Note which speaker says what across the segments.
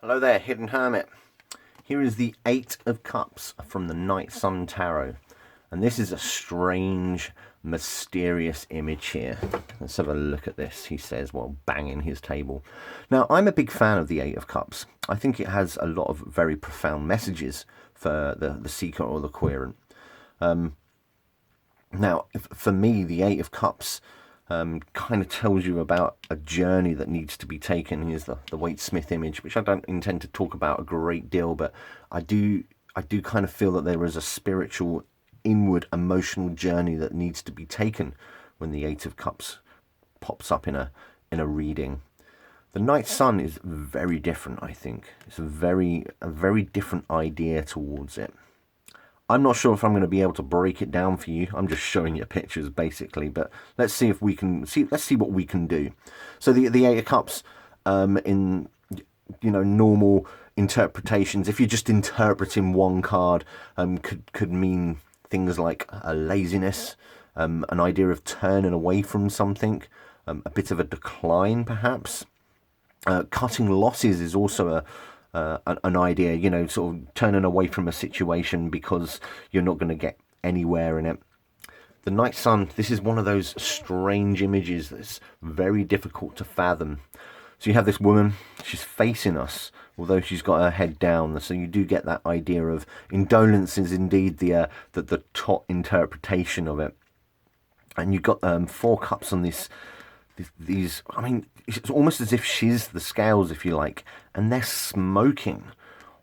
Speaker 1: Hello there, Hidden Hermit. Here is the Eight of Cups from the Night Sun Tarot. And this is a strange, mysterious image here. Let's have a look at this, he says, while banging his table. Now, I'm a big fan of the Eight of Cups. I think it has a lot of very profound messages for the seeker or the querent. Now, for me, the Eight of Cups kind of tells you about a journey that needs to be taken. Here's the Waite Smith image, which I don't intend to talk about a great deal, but I do kind of feel that there is a spiritual, inward, emotional journey that needs to be taken when the Eight of Cups pops up in a reading. The Night Sun is very different, I think. It's a very different idea towards it. I'm not sure if I'm going to be able to break it down for you. I'm just showing you pictures basically, but let's see if we can see. Let's see what we can do. So the Eight of Cups, in normal interpretations, if you're just interpreting one card, could mean things like laziness, an idea of turning away from something, a bit of a decline perhaps. Cutting losses is also an idea, sort of turning away from a situation because you're not going to get anywhere in it. The Night Sun, this is one of those strange images that's very difficult to fathom. So you have this woman, she's facing us, although she's got her head down. So you do get that idea of indolence is indeed the top interpretation of it. And you've got 4 cups on these, I mean, it's almost as if she's the scales, if you like, and they're smoking.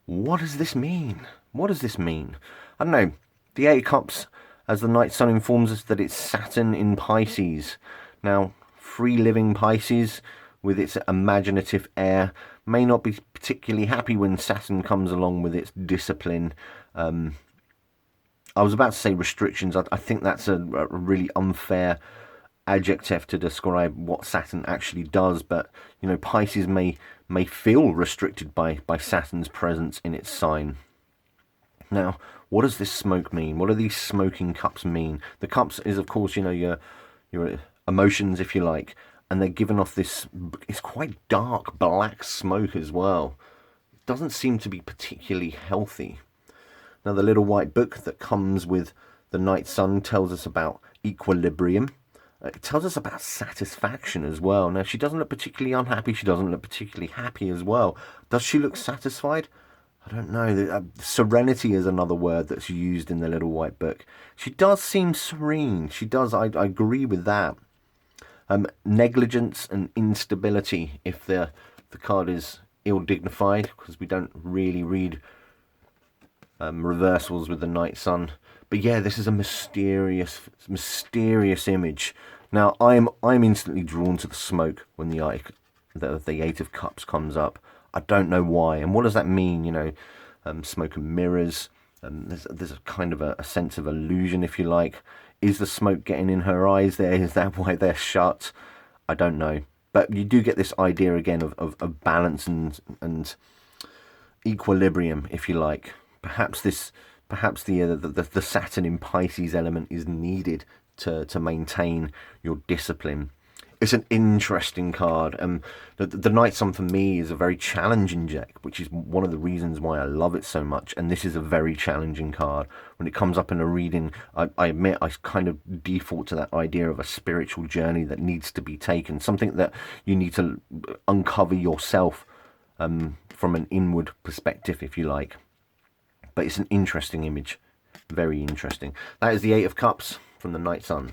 Speaker 1: What does this mean? What does this mean? I don't know. The Eight of Cups, as the Night Sun informs us, that it's Saturn in Pisces. Now, free-living Pisces, with its imaginative air, may not be particularly happy when Saturn comes along with its discipline. I was about to say restrictions. I think that's a really unfair adjective to describe what Saturn actually does, but Pisces may feel restricted by Saturn's presence in its sign. Now, what does this smoke mean? What do these smoking cups mean? The cups is, of course, your emotions, if you like, and they're giving off this, it's quite dark black smoke as well. It doesn't seem to be particularly healthy. Now, the little white book that comes with the Night Sun tells us about equilibrium. It tells us about satisfaction as well. Now, she doesn't look particularly unhappy. She doesn't look particularly happy as well. Does she look satisfied? I don't know. Serenity is another word that's used in the little white book. She does seem serene. She does. I agree with that. Negligence and instability, if the card is ill-dignified, because we don't really read reversals with the Night Sun. But yeah, this is a mysterious image. Now, I'm instantly drawn to the smoke when the Eight of Cups comes up. I don't know why. And what does that mean? Smoke and mirrors. There's a kind of a sense of illusion, if you like. Is the smoke getting in her eyes there? Is that why they're shut? I don't know. But you do get this idea again of balance and equilibrium, if you like. Perhaps the Saturn in Pisces element is needed to maintain your discipline. It's an interesting card. The Night Sun for me is a very challenging deck, which is one of the reasons why I love it so much. And this is a very challenging card. When it comes up in a reading, I admit I kind of default to that idea of a spiritual journey that needs to be taken, something that you need to uncover yourself from an inward perspective, if you like. But it's an interesting image. Very interesting. That is the Eight of Cups from the Night Sun.